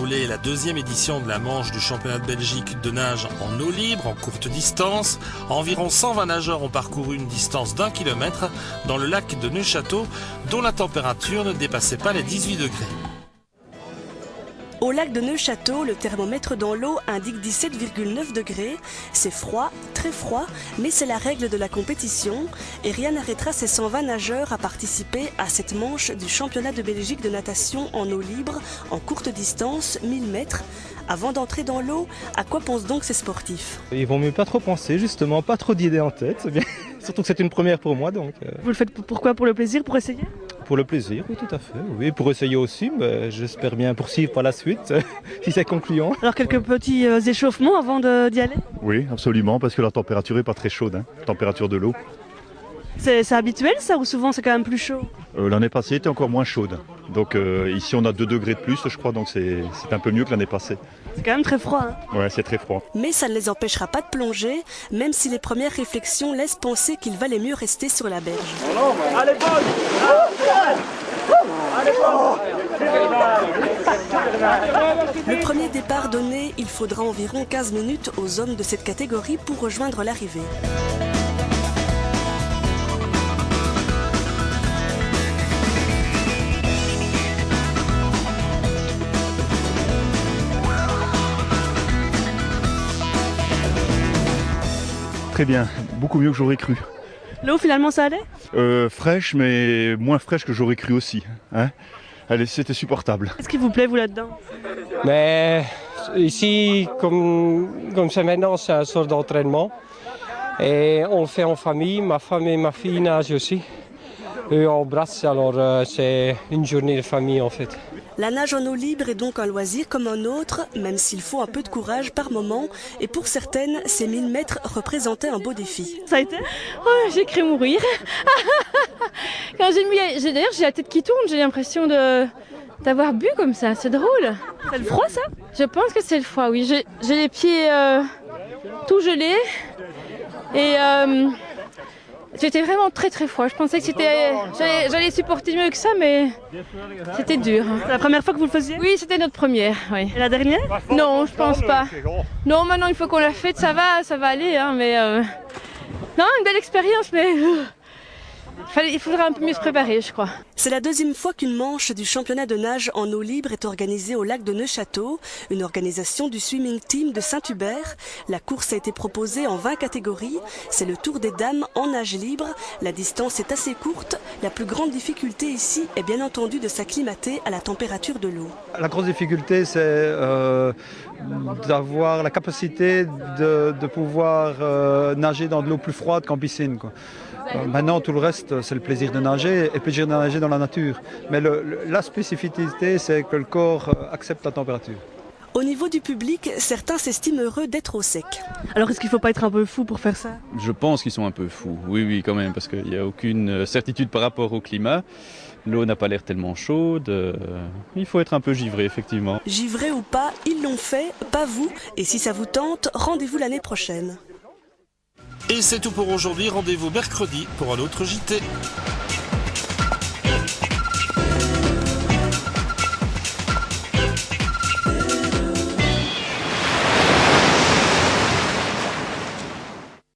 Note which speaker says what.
Speaker 1: déroulé la deuxième édition de la manche du championnat de Belgique de nage en eau libre, en courte distance. Environ 120 nageurs ont parcouru une distance d'1 kilomètre dans le lac de Neufchâteau, dont la température ne dépassait pas les 18 degrés.
Speaker 2: Au lac de Neufchâteau, le thermomètre dans l'eau indique 17,9 degrés. C'est froid, très froid, mais c'est la règle de la compétition. Et rien n'arrêtera ces 120 nageurs à participer à cette manche du championnat de Belgique de natation en eau libre, en courte distance, 1000 mètres. Avant d'entrer dans l'eau, à quoi pensent donc ces sportifs?
Speaker 3: Ils vont mieux pas trop penser, justement, pas trop d'idées en tête. Surtout que c'est une première pour moi. Donc,
Speaker 2: Vous le faites pourquoi? Pour le plaisir, pour essayer?
Speaker 3: Pour le plaisir, oui, tout à fait. Oui, pour essayer aussi, mais j'espère bien poursuivre par la suite, si c'est concluant.
Speaker 2: Alors quelques petits échauffements avant d'y aller?
Speaker 4: Oui, absolument, parce que la température n'est pas très chaude, température de l'eau.
Speaker 2: C'est habituel ça, ou souvent c'est quand même plus chaud?
Speaker 4: L'année passée était encore moins chaude. Donc ici on a 2 degrés de plus, je crois, donc c'est un peu mieux que l'année passée.
Speaker 2: C'est quand même très froid.
Speaker 4: Ouais, c'est très froid.
Speaker 2: Mais ça ne les empêchera pas de plonger, même si les premières réflexions laissent penser qu'il valait mieux rester sur la berge.
Speaker 5: Allez,
Speaker 2: Le premier départ donné, il faudra environ 15 minutes aux hommes de cette catégorie pour rejoindre l'arrivée.
Speaker 4: Très bien, beaucoup mieux que j'aurais cru.
Speaker 2: L'eau finalement ça allait?
Speaker 4: Fraîche, mais moins fraîche que j'aurais cru aussi. Allez, c'était supportable.
Speaker 2: Qu'est-ce qui vous plaît vous là-dedans?
Speaker 6: Mais ici, comme c'est maintenant, c'est un sort d'entraînement. Et on le fait en famille, ma femme et ma fille nagent aussi. Eux en brasse, alors c'est une journée de famille en fait.
Speaker 2: La nage en eau libre est donc un loisir comme un autre, même s'il faut un peu de courage par moment. Et pour certaines, ces 1000 mètres représentaient un beau défi. Ça a été?
Speaker 7: Oh, j'ai cru mourir. Quand d'ailleurs, j'ai la tête qui tourne, j'ai l'impression d'avoir bu comme ça, c'est drôle.
Speaker 2: C'est le froid ça?
Speaker 7: Je pense que c'est le froid, oui. J'ai les pieds tout gelés et j'étais vraiment très très froid. Je pensais que j'allais supporter mieux que ça, mais c'était dur.
Speaker 2: C'est la première fois que vous le faisiez?
Speaker 7: Oui, c'était notre première. Oui.
Speaker 2: Et la dernière?
Speaker 7: Non, je pense pas. Non, maintenant une fois qu'on l'a faite, ça va aller, mais non, une belle expérience, mais il faudra un peu mieux se préparer, je crois.
Speaker 2: C'est la deuxième fois qu'une manche du championnat de nage en eau libre est organisée au lac de Neufchâteau, une organisation du Swimming Team de Saint-Hubert. La course a été proposée en 20 catégories. C'est le tour des dames en nage libre. La distance est assez courte. La plus grande difficulté ici est bien entendu de s'acclimater à la température de l'eau.
Speaker 3: La grosse difficulté, c'est d'avoir la capacité de pouvoir nager dans de l'eau plus froide qu'en piscine, quoi. Maintenant, tout le reste, c'est le plaisir de nager et le plaisir de nager dans la nature. Mais la spécificité, c'est que le corps accepte la température.
Speaker 2: Au niveau du public, certains s'estiment heureux d'être au sec. Alors, est-ce qu'il ne faut pas être un peu fou pour faire ça?
Speaker 8: Je pense qu'ils sont un peu fous, oui, quand même, parce qu'il n'y a aucune certitude par rapport au climat. L'eau n'a pas l'air tellement chaude. Il faut être un peu givré, effectivement.
Speaker 2: Givré ou pas, ils l'ont fait, pas vous. Et si ça vous tente, rendez-vous l'année prochaine.
Speaker 1: Et c'est tout pour aujourd'hui, rendez-vous mercredi pour un autre JT.